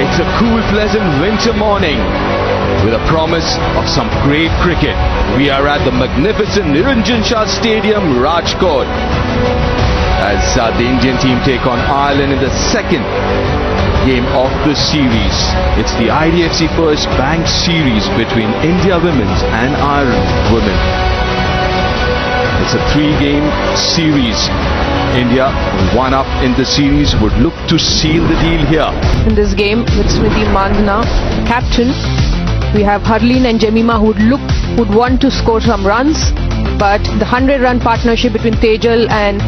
It's a cool, pleasant winter morning with a promise of some great cricket. We are at the magnificent Niranjan Shah Stadium, Rajkot, as the Indian team take on Ireland in the second game of the series. It's the IDFC First Bank series between India Women's and Ireland Women. It's a 3-game series. India, one up in the series, would look to seal the deal here. In this game with Smriti Mandhana, captain, we have Harleen and Jemima who would want to score some runs, but the 100-run partnership between Tejal and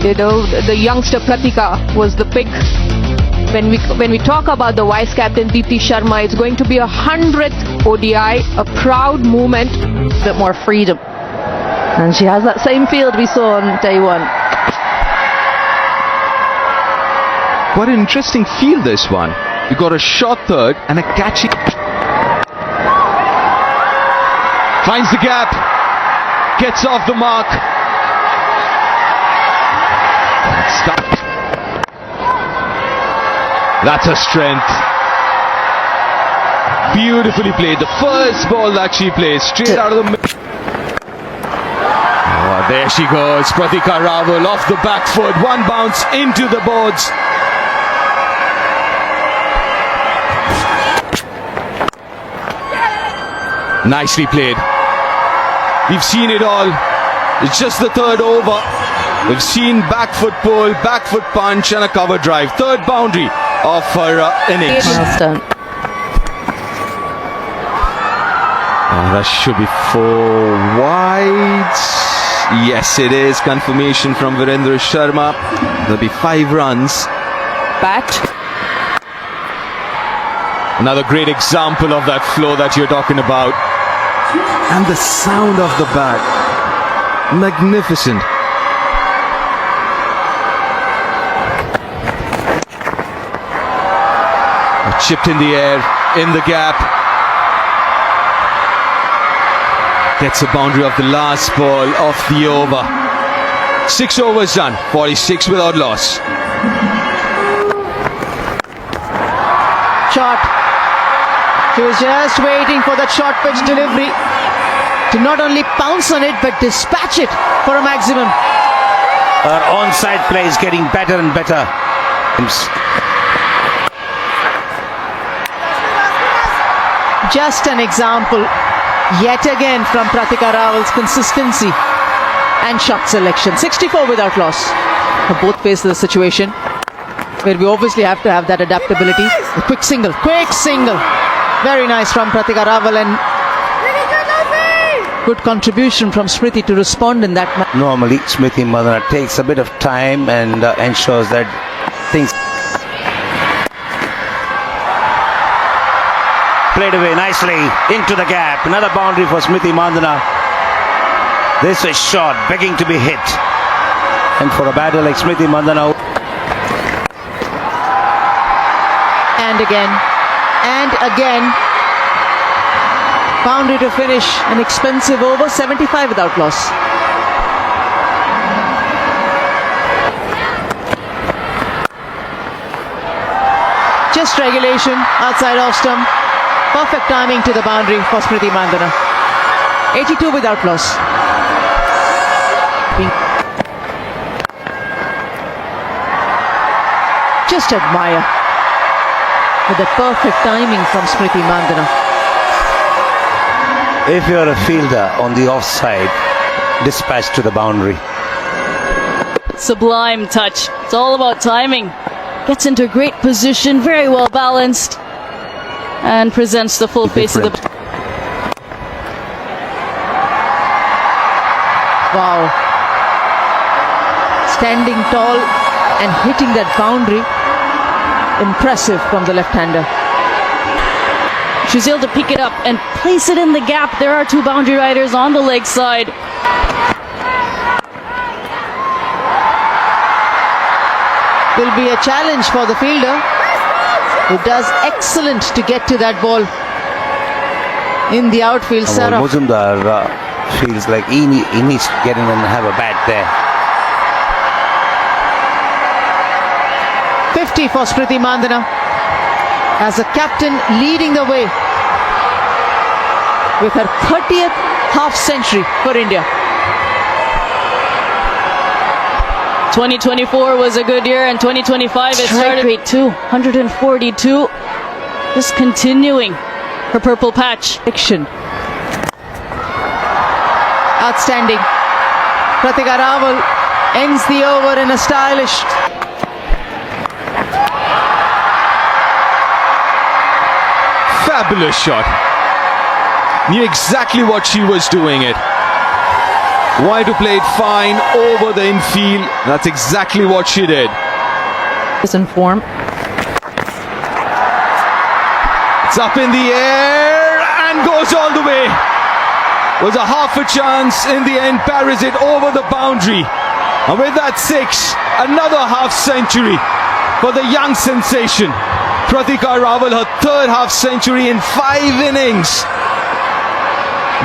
the youngster Pratika was the pick. When we talk about the vice captain Deepti Sharma, it's going to be a 100th ODI, a proud moment. A bit more freedom, and she has that same field we saw on day one. What an interesting field this one. You got a short third and a catchy. Finds the gap, gets off the mark. That's a strength. Beautifully played. The first ball that she plays straight out of the middle. Oh, there she goes. Pratika Rawal off the back foot. One bounce into the boards. Nicely played. We've seen it all. It's just the third over. We've seen back foot pull, back foot punch and a cover drive. Third boundary of her innings. Milestone. That should be 4 wide. Yes, it is. Confirmation from Virendra Sharma. There'll be 5 runs. Bat. Another great example of that flow that you're talking about. And the sound of the bat. Magnificent. Chipped in the air, in the gap. Gets a boundary of the last ball of the over. 6 overs done, 46 without loss. Shot. She was just waiting for that short pitch delivery to not only pounce on it but dispatch it for a maximum. Her onside play is getting better and better. Just an example yet again from Pratika Rawal's consistency and shot selection. 64 without loss. Both face the situation where we obviously have to have that adaptability. A quick single. Very nice from Pratika Rawal, and good contribution from Smriti to respond in that match. Normally, Smriti Mandhana takes a bit of time and ensures that things played away nicely into the gap. Another boundary for Smriti Mandhana. This is short, begging to be hit. And for a batter like Smriti Mandhana. And again. Boundary to finish an expensive over. 75 without loss. Just regulation outside off stump. Perfect timing to the boundary for Smriti Mandhana. 82 without loss. Just admire with the perfect timing from Smriti Mandhana. If you're a fielder on the offside, dispatch to the boundary. Sublime touch. It's all about timing. Gets into great position, very well balanced, and presents the full face of the. Wow. Standing tall and hitting that boundary. Impressive from the left-hander. She's able to pick it up and place it in the gap. There are 2 boundary riders on the leg side. Will be a challenge for the fielder, who does excellent to get to that ball in the outfield. Sarah Muzumdar feels like he needs to get in and have a bat there. 50 for Smriti Mandhana. as a captain leading the way with her 30th half century for India. 2024 was a good year, and 2025 is started rate 242. Just continuing her purple patch. Action. Outstanding. Pratika Rawal ends the over in a stylish. Fabulous shot. Knew exactly what she was doing it. Wanted to play it fine over the infield. That's exactly what she did. Is in form. It's up in the air and goes all the way. Was a half a chance in the end. Parries it over the boundary. And with that 6, another half century for the young sensation. Pratika Rawal, her 3rd half century in 5 innings.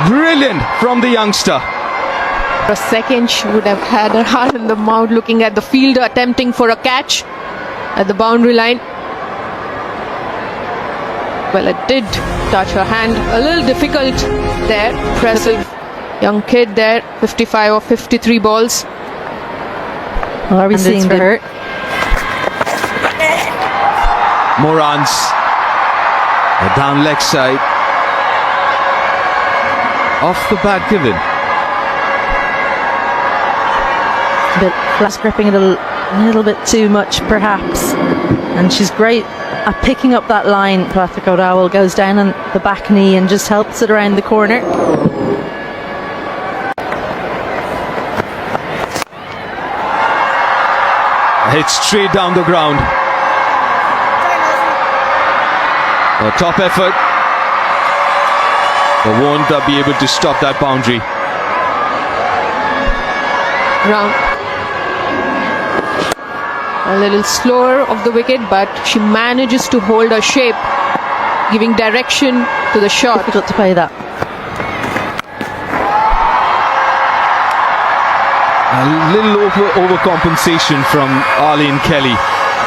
Brilliant from the youngster. For a second, she would have had her heart in the mouth looking at the fielder attempting for a catch at the boundary line. Well, it did touch her hand. A little difficult there. Impressive young kid there. 55 or 53 balls. Well, are we seeing her? Morans. A down leg side. Off the bat given. Bit flat gripping it a little bit too much perhaps, and she's great at picking up that line. Pratika Rawal goes down on the back knee and just helps it around the corner. Hit straight down the ground. A top effort, but won't be able to stop that boundary. Round. A little slower of the wicket, but she manages to hold her shape, giving direction to the shot. Difficult to play that. A little overcompensation from Arlene Kelly,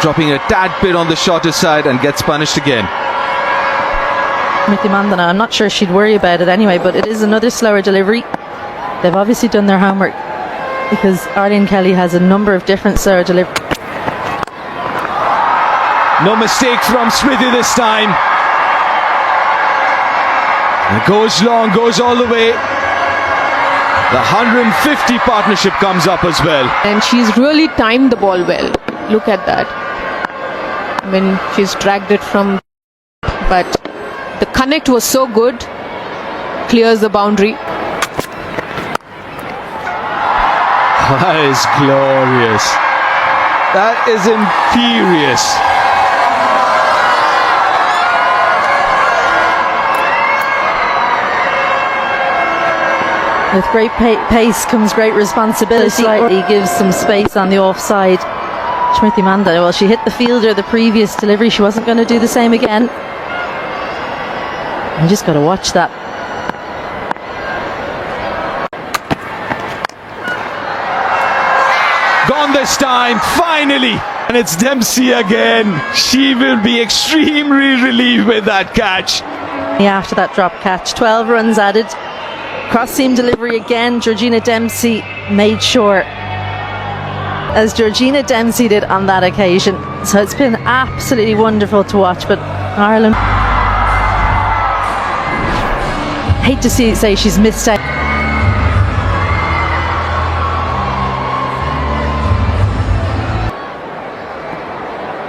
dropping a tad bit on the shorter side and gets punished again. Smriti Mandhana, I'm not sure she'd worry about it anyway, but it is another slower delivery. They've obviously done their homework, because Arlene Kelly has a number of different slower deliveries. No mistake from Smriti this time. It goes long, goes all the way. The 150 partnership comes up as well. And she's really timed the ball well. Look at that. I mean, she's dragged it from, but the connect was so good. Clears the boundary. That is glorious. That is imperious. With great pace comes great responsibility. He gives some space on the offside. Smriti Mandhana, well, she hit the fielder the previous delivery. She wasn't going to do the same again. You just got to watch that. Gone this time, finally. And it's Dempsey again. She will be extremely relieved with that catch. After that drop catch, 12 runs added. Cross seam delivery again. Georgina Dempsey made sure, as Georgina Dempsey did on that occasion. So it's been absolutely wonderful to watch. But Ireland, hate to say she's missed out.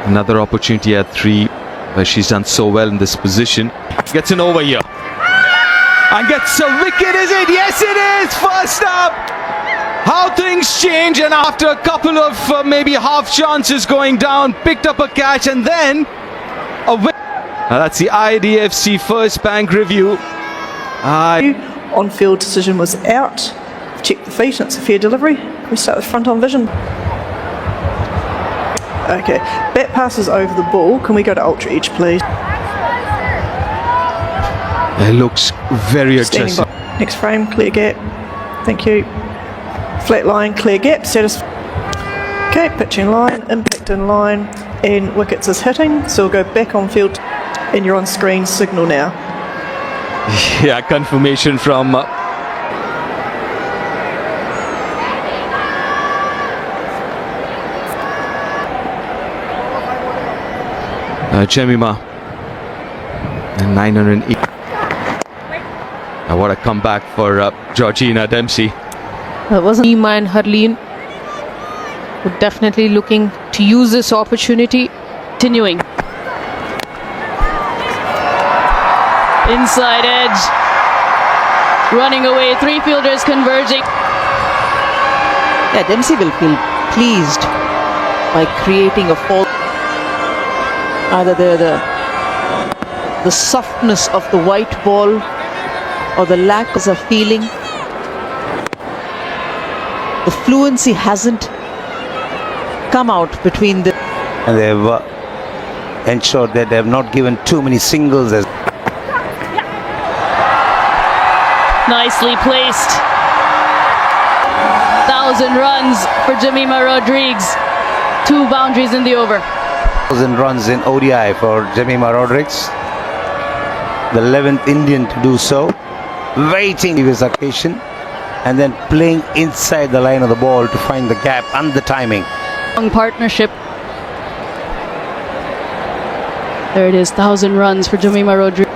Another opportunity at 3 where she's done so well in this position. Gets an over here. And gets a wicket, is it? Yes, it is! First up! How things change, and after a couple of maybe half chances going down, picked up a catch and then a win. That's the IDFC first bank review. On-field decision was out. Check the feet, and it's a fair delivery. We start with front-on vision. Okay, bat passes over the ball. Can we go to ultra edge, please? It looks very aggressive. Next frame, clear gap. Thank you. Flat line, clear gap. Okay, pitch in line, impact in line, and wickets is hitting. So we'll go back on field. in your on-screen signal now. Yeah, confirmation from Jemima. And 908. What a comeback for Georgina Dempsey. That wasn't Teem and Harleen were definitely looking to use this opportunity. Continuing. Inside edge. Running away. Three fielders converging. Yeah, Dempsey will feel pleased by creating a fall. Either the softness of the white ball or the lack of a feeling. The fluency hasn't come out between the... And they've ensured that they have not given too many singles. As Nicely placed. 1,000 runs for Jemima Rodriguez. 2 boundaries in the over. 1,000 runs in ODI for Jemima Rodriguez. The 11th Indian to do so. Waiting for his occasion. And then playing inside the line of the ball to find the gap and the timing. Long partnership. There it is, 1,000 runs for Jemima Rodriguez.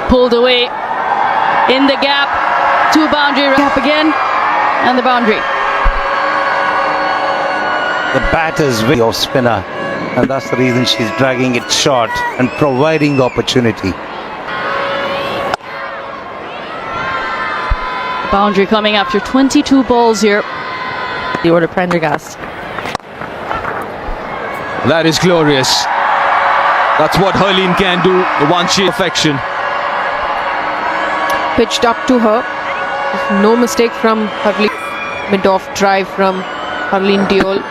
Pulled away in the gap. 2 boundary gap again, and the boundary. The batter's way of spinner, and that's the reason she's dragging it short and providing the opportunity. Boundary coming after 22 balls here. The order Prendergast. That is glorious. That's what Harleen can do once she perfection. Pitched up to her. No mistake from Harleen. Mid-off drive from Harleen Deol.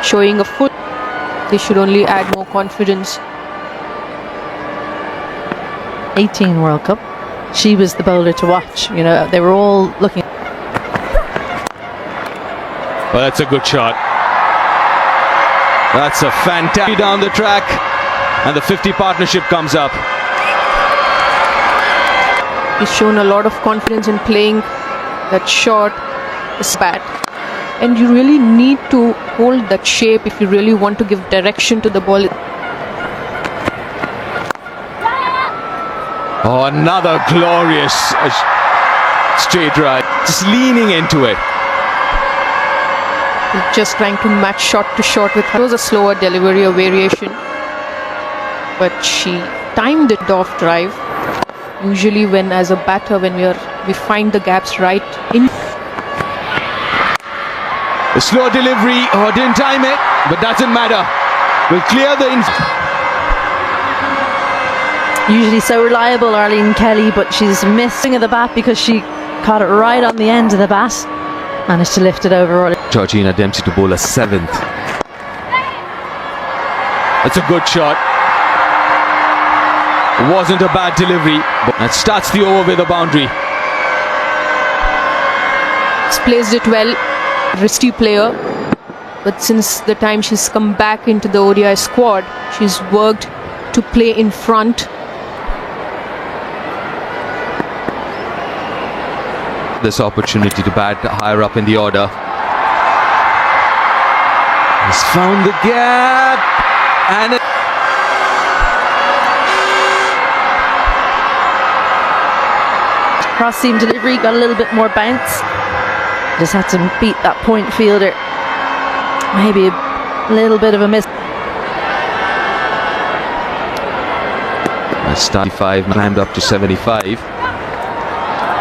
Showing a foot. They should only add more confidence. 18 World Cup. She was the bowler to watch. You know, they were all looking. Well, that's a good shot. That's a fantastic down the track, and the 50 partnership comes up. He's shown a lot of confidence in playing that shot, this bat. And you really need to hold that shape if you really want to give direction to the ball. Oh, another glorious straight right. Just leaning into it. He's just trying to match shot to shot with her. It was a slower delivery or variation. But she timed it off drive. Usually when as a batter, when we find the gaps right in. A slow delivery, didn't time it, but doesn't matter. We'll clear the Usually so reliable, Arlene Kelly, but she's missing at the bat because she caught it right on the end of the bat. Managed to lift it over. Georgina Dempsey to bowl a 7th. That's a good shot. It wasn't a bad delivery, but that starts the over with a boundary. She's placed it well. Risky player. But since the time she's come back into the ODI squad, she's worked to play in front. This opportunity to bat higher up in the order. He's found the gap, and Cross seam delivery, got a little bit more bounce. Just had to beat that point fielder. Maybe a little bit of a miss. 75 climbed up to 75.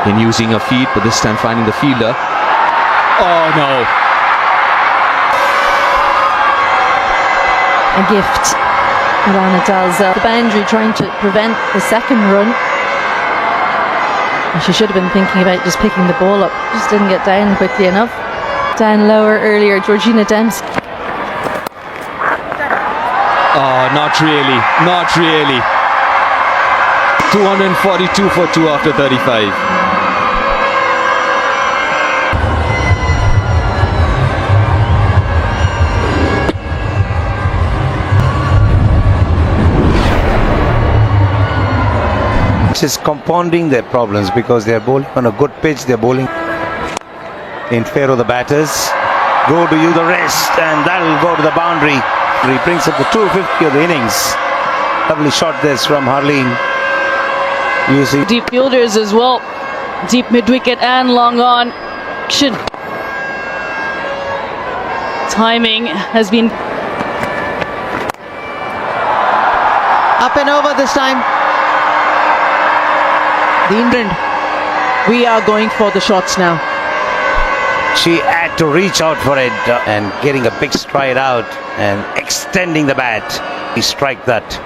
In using her feet, but this time finding the fielder. Oh no! A gift. Alana Dalzell. The boundary trying to prevent the second run. And she should have been thinking about just picking the ball up. Just didn't get down quickly enough. Down lower earlier, Georgina Dempsey. Oh, not really. Not really. 242 for 2 after 35. which is compounding their problems because they are bowling on a good pitch. They are bowling in favor of the batters. Go to you the rest, and that'll go to the boundary. He brings up the 250 of the innings. Lovely shot this from Harleen. Using Deep fielders as well. Deep mid-wicket and long on. Action. Timing has been Up and over this time. The England. We are going for the shots now. She had to reach out for it and getting a big stride out and extending the bat. He strike that.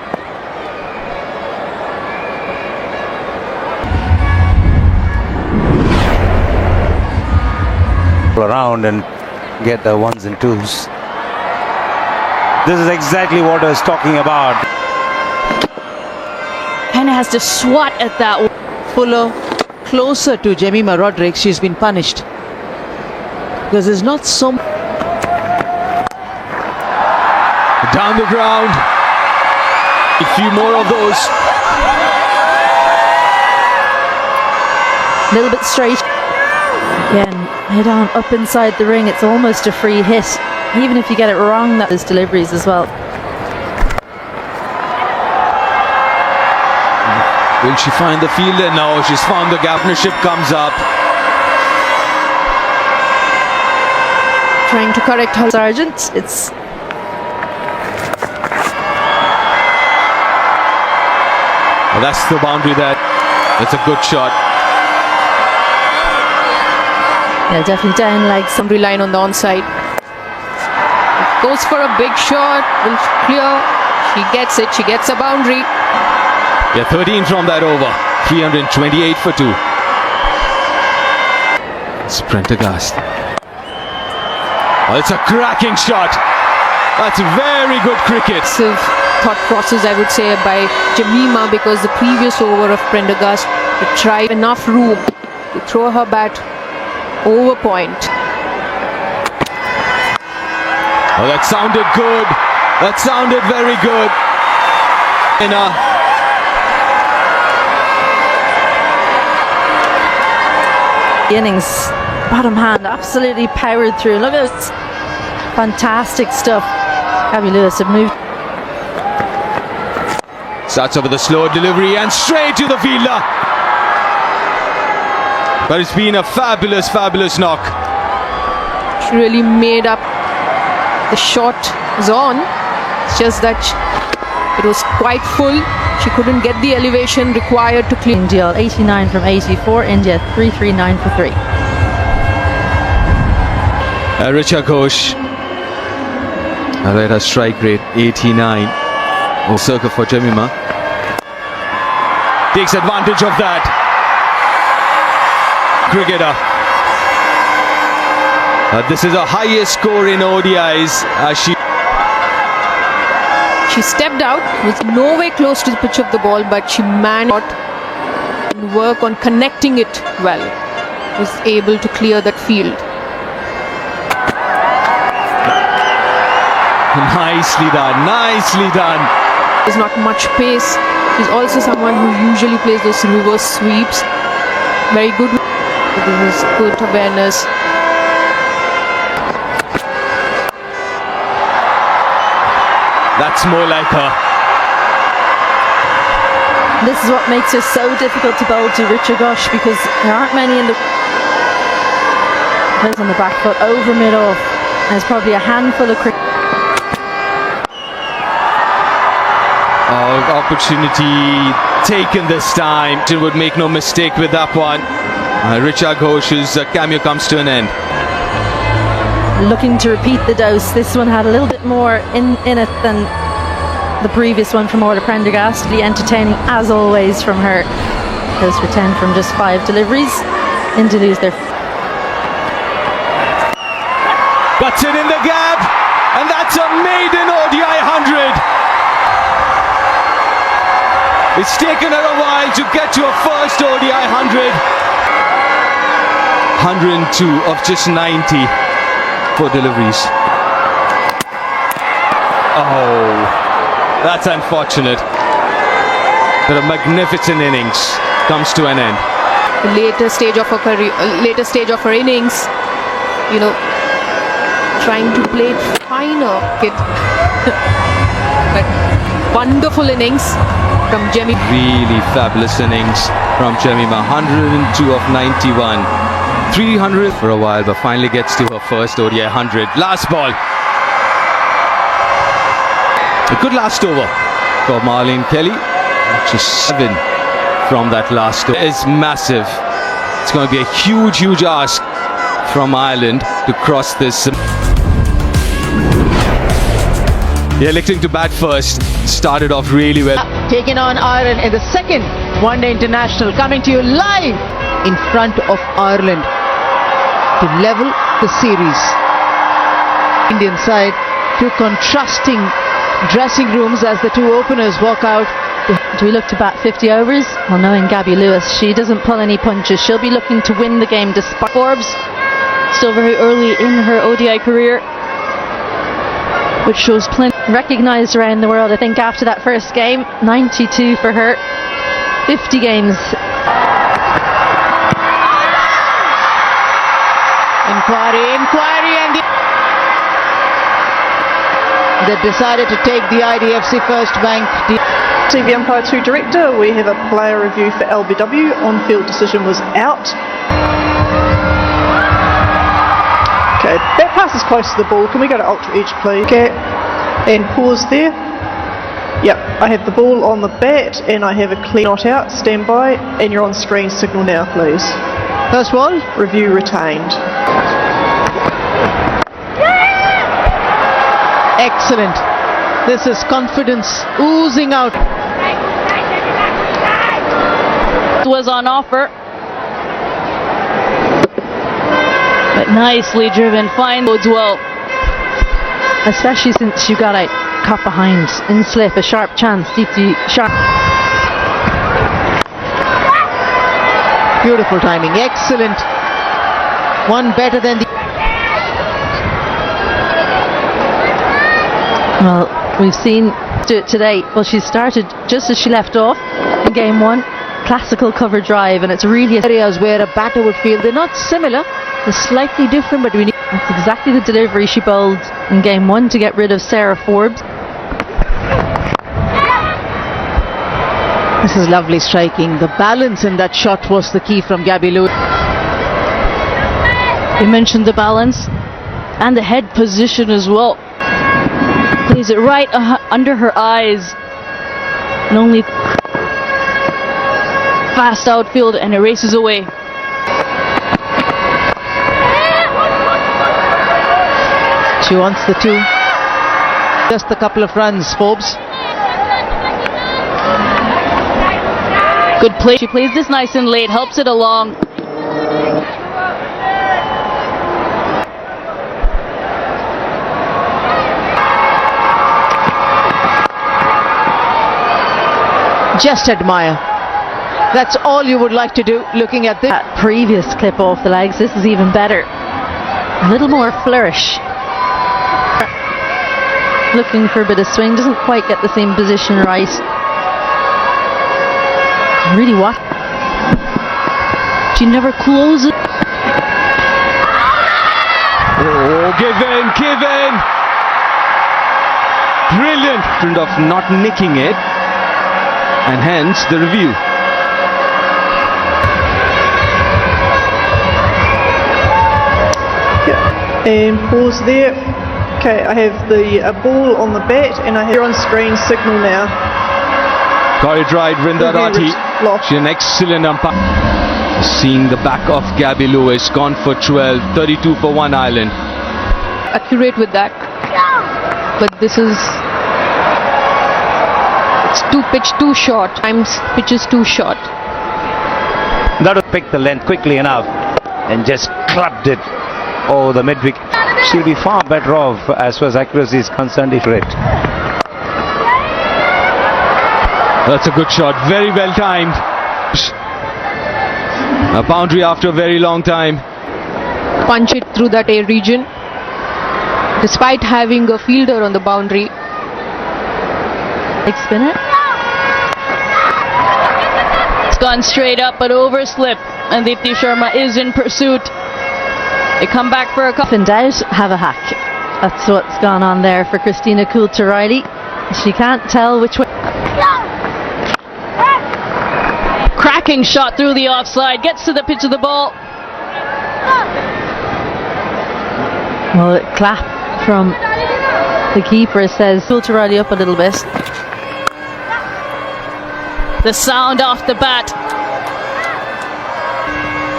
Around and get the ones and twos. This is exactly what I was talking about. Hannah has to swat at that. Fuller closer to Jemima Rodrigues. She's been punished because there's not so Down the ground. A few more of those. A little bit straight. Again, head on up inside the ring. It's almost a free hit. Even if you get it wrong, that is deliveries as well. Will she find the fielder? No, she's found the gap. Partnership comes up. Trying to correct her. Sergeant, it's Well, that's the boundary there. That's a good shot. definitely down legs. Boundary line on the onside. Goes for a big shot. Will clear. She gets it. She gets a boundary. Yeah, 13 from that over. 328 for 2. It's Prendergast. Oh, it's a cracking shot. That's very good cricket. Thought process, I would say, by Jemima, because the previous over of Prendergast to try enough room to throw her bat over point. Oh, that sounded good. That sounded very good. Innings, bottom hand, absolutely powered through. Look at this, fantastic stuff. Gabby Lewis have moved. Starts off with a slow delivery and straight to the fielder. But it's been a fabulous, fabulous knock. She really made up. The shot was on. It's just that it was quite full. She couldn't get the elevation required to clean. India 89 from 84. India 339 for 3. Richa Ghosh. Alright, her strike rate 89. Oh, circa for Jemima. Takes advantage of that. Cricketer. This is her highest score in ODIs as she stepped out, was nowhere close to the pitch of the ball, but she managed to work on connecting it well. Was able to clear that field. Nicely done, nicely done. There's not much pace. She's also someone who usually plays those reverse sweeps. Very good. This is good awareness. That's more like her. This is what makes her so difficult to bowl to, Richa Ghosh, because there aren't many in the plays on the back foot over mid-off. There's probably a handful of cricket. Opportunity taken this time. She would make no mistake with that one. Richa Ghosh's cameo comes to an end. Looking to repeat the dose. This one had a little bit more in it than the previous one from Orla Prendergast. Really entertaining as always from her. Goes for 10 from just 5 deliveries. In to lose their. Cuts it in the gap, and that's a maiden ODI 100. It's taken her a while to get to a first ODI 100. 102 of just 90 for deliveries. Oh, that's unfortunate. But a magnificent innings comes to an end. The later stage of her career, later stage of her innings, you know, trying to play it finer. But wonderful innings from Jemmy. Really fabulous innings from Jemima. 102 of 91. 300 for a while, but finally gets to her first ODI 100. Last ball. A good last over for Marlene Kelly. Just 7 from that last over. It's massive. It's going to be a huge ask from Ireland to cross this. They're electing to bat first. Started off really well. Taking on Ireland in the second one-day international, coming to you live in front of Ireland to level the series. Indian side, two contrasting dressing rooms as the two openers walk out. Do we look to bat 50 overs? Well, knowing Gabby Lewis, she doesn't pull any punches. She'll be looking to win the game despite Forbes. Still very early in her ODI career, which shows plenty. Recognised around the world, I think, after that first game. 92 for her. 50 games. Inquiry, and they decided to take the IDFC First Bank. TV Umpire 2 Director, we have a player review for LBW. On-field decision was out. Okay, that pass is close to the ball. Can we go to Ultra Edge, please? Okay, and pause there. Yep, I have the ball on the bat and I have a clear not out. Stand by, and you're on screen signal now, please. First ball. Review retained. Excellent. This is confidence oozing out. Was on offer, but nicely driven. Fine, bodes well. Especially since you got out caught behind in slip, a sharp chance, deeply sharp. Beautiful timing, excellent. One better than the. Well, we've seen do it today. Well, she started just as she left off in game one. Classical cover drive, and it's really areas where a batter would feel they're not similar, they're slightly different, but we need. That's exactly the delivery she bowled in game one to get rid of Sarah Forbes. This is lovely striking. The balance in that shot was the key from Gabby Lewis. You mentioned the balance and the head position as well. Plays it right under her eyes, and only fast outfield, and it races away. She wants the two. Just a couple of runs, Forbes. Good play. She plays this nice and late, helps it along. Just admire. That's all you would like to do looking at this. That previous clip off the legs, this is even better. A little more flourish. Looking for a bit of swing, doesn't quite get the same position right. Really what? She never closes. Oh, give in! Brilliant! Turned off not nicking it, and hence the review. And pause there. Okay, I have the ball on the bat, and I have you're on screen signal now. Got it right, Vrindarati. She's an excellent umpire. Seeing the back of Gabby Lewis, gone for 12, 32 for one Ireland. Accurate with that, but this is, it's pitch too short. Times pitch is too short. That will pick the length quickly enough and just clubbed it over the mid-wicket. She'll be far better off as far as accuracy is concerned if it. That's a good shot, very well timed. A boundary after a very long time. Punch it through that air region. Despite having a fielder on the boundary. Big spinner. gone straight up but overslip, and Deepti Sharma is in pursuit. They come back for a couple. In doubt, have a hack. That's what's gone on there for Christina Coulter-Riley. She can't tell which way. Cracking shot through the offside, gets to the pitch of the ball. Well, a clap from the keeper says Coulter-Riley up a little bit. The sound off the bat.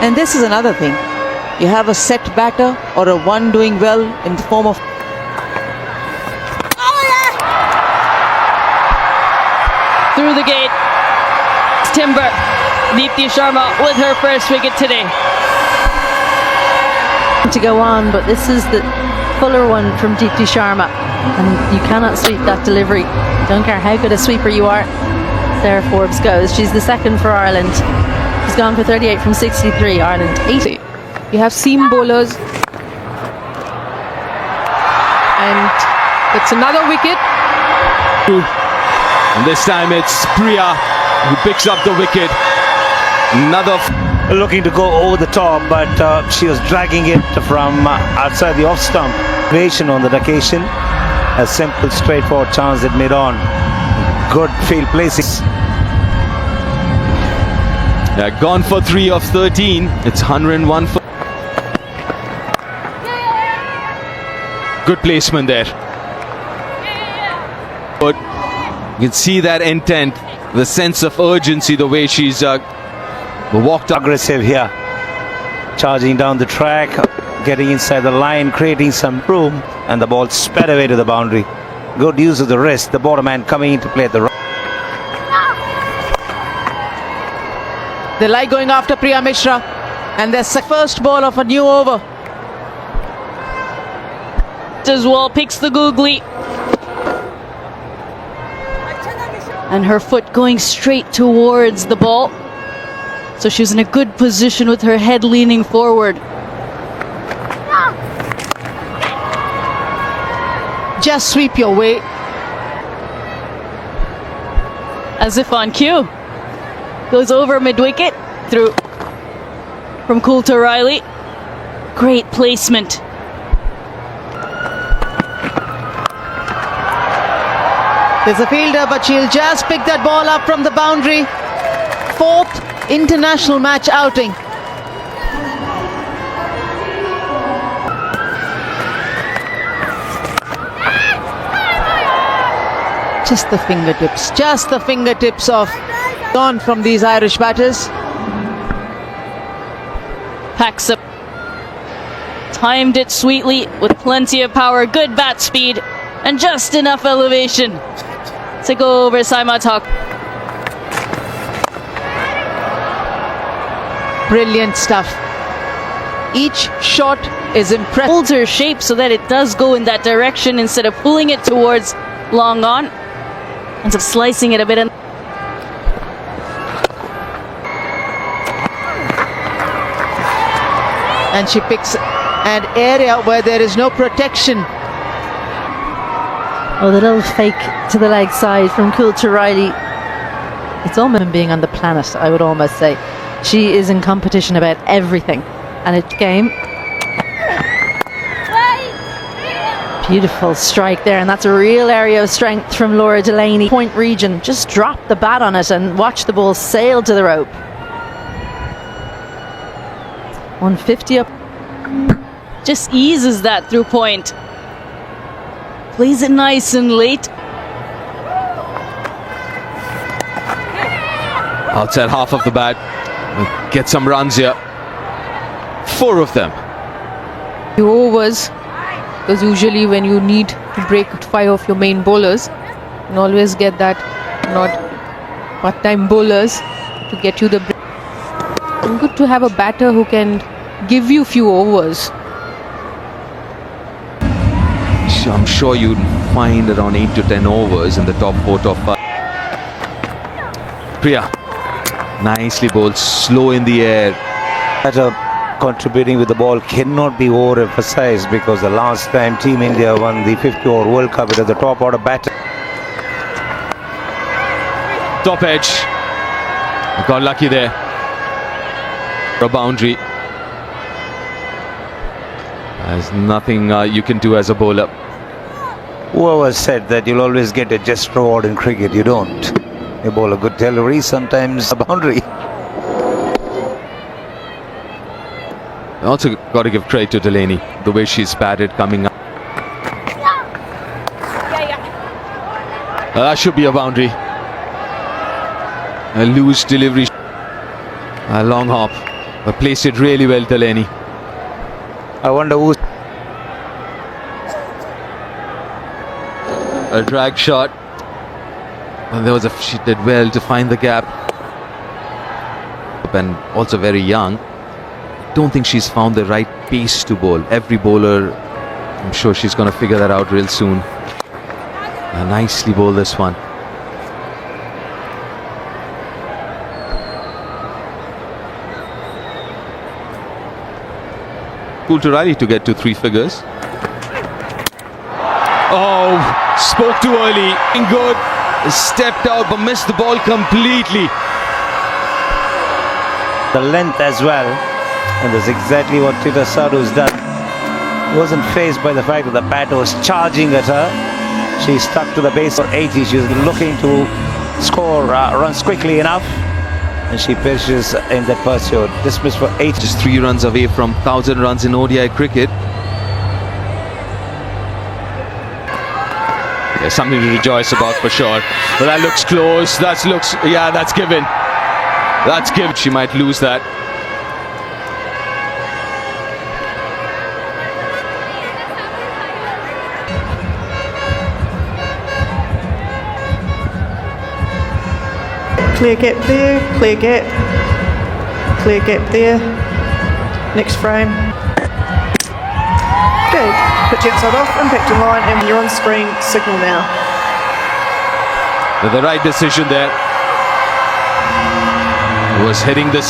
And this is another thing. You have a set batter or a one doing well in the form of Through the gate. Timber. Deepti Sharma with her first wicket today. To go on, but this is the fuller one from Deepti Sharma, and you cannot sweep that delivery. Don't care how good a sweeper you are. There Forbes goes. She's the second for Ireland. She's gone for 38 from 63. Ireland 80. You have seam bowlers. And it's another wicket. And this time it's Priya who picks up the wicket. Another Looking to go over the top, but she was dragging it from outside the off stump. Creation on that occasion. A simple, straightforward chance at mid-on. Good field placing. gone for 3 of 13. It's 101 for. Good placement there. But you can see that intent, the sense of urgency, the way she's walked up. Aggressive here. Charging down the track, getting inside the line, creating some room, and the ball sped away to the boundary. Good use of the wrist. The bottom man coming into play at the right. they like going after Priya Mishra, and their first ball of a new over. As well, picks the googly. And her foot going straight towards the ball. So she's in a good position with her head leaning forward. Just sweep your way. As if on cue. Goes over mid-wicket. Through from Coulter-Riley. Great placement. There's a fielder, but she'll just pick that ball up from the boundary. Fourth international match outing. Just the fingertips of gone from these Irish batters. Packs up. Timed it sweetly with plenty of power, good bat speed, and just enough elevation to go over Saima Talk. Brilliant stuff. Each shot is impressive. Holds her shape so that it does go in that direction instead of pulling it towards long on. Ends up slicing it a bit. And she picks an area where there is no protection. Oh, the little fake to the leg side from Coulter-Riley. It's almost being on the planet, I would almost say. She is in competition about everything. And it came. Beautiful strike there, and that's a real area of strength from Laura Delaney. Point region, just drop the bat on it and watch the ball sail to the rope. 150 up. Just eases that through point. Plays it nice and late. Outside half of the bat. Get some runs here. 4 of them. The overs, because usually when you need to break 5 of your main bowlers, you always get that not part-time bowlers to get you the break. And good to have a batter who can give you few overs. I'm sure you'd find around 8 to 10 overs in the top 4, top 5. Priya, nicely bowled, slow in the air. Better contributing with the ball cannot be overemphasized, because the last time Team India won the 50-over World Cup, it was the top order batter. Top edge. Got lucky there. A boundary. There's nothing you can do as a bowler. Whoever said that you'll always get a just reward in cricket? You don't. You bowl a good delivery, sometimes a boundary. Also got to give credit to Delaney, the way she's batted coming up. That should be a boundary. A loose delivery. A long hop. But placed it really well, Delaney. I wonder who. A drag shot. Well, she did well to find the gap. And also very young. Don't think she's found the right pace to bowl. Every bowler, I'm sure she's going to figure that out real soon. Nicely bowled this one. Cool to Riley to get to 3 figures. Oh, spoke too early. Good. Stepped out but missed the ball completely. The length as well. And that's exactly what Tita Sadhu's done. He wasn't fazed by the fact that the batter was charging at her. She stuck to the base for 80. She was looking to score runs quickly enough. And she pitches in that pursuit. Dismissed for 8. Just 3 runs away from 1,000 runs in ODI cricket. There's something to rejoice about for sure. But that looks close. That's given. That's given. She might lose that. Clear gap there, clear gap there. Next frame. Okay, pitch outside off, impact in line, and you're on screen, signal now. The right decision there was hitting the